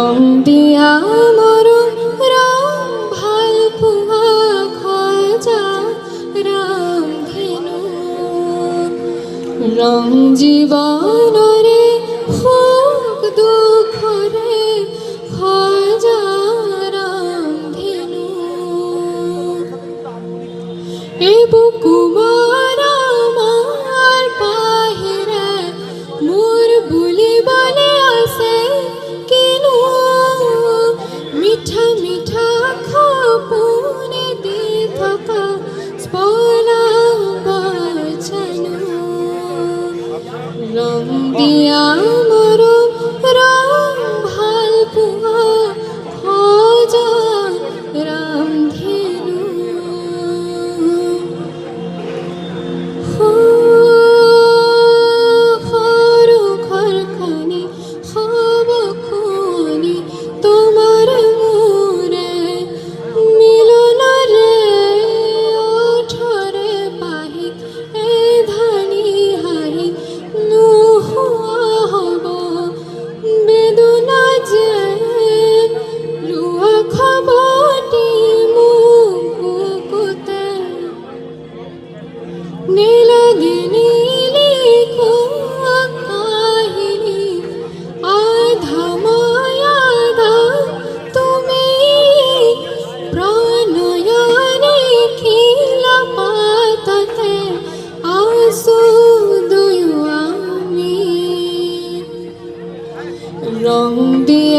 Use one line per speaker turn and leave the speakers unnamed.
রং দিয়া মরম রং ভাল পুয়া খজা রাম ধেনু রং জীবনরে সুখ দুঃখরে খজা রাম ধেনু এ বুকুমার আমার বাহিরে মোর বুলি বলে আসে কিনু মিঠা মিঠা খপুনে দি থাকা স্পলা বচনু রং দিয়া মরম রং ভাল পুয়া খজা রাম ধেনু তোমার মোরে মিলন রে ওঠরে পাহি এ ধানি হাহি নুহুয়া হব বেদনা যে লুয়া খবটি মুকুতে নীলগিনি লিখুয়া কাহিনী আধা মায়াধা তুমি প্রণয়নে খিলা পাতাতে আসু দুয়ু আমি রং দিয়া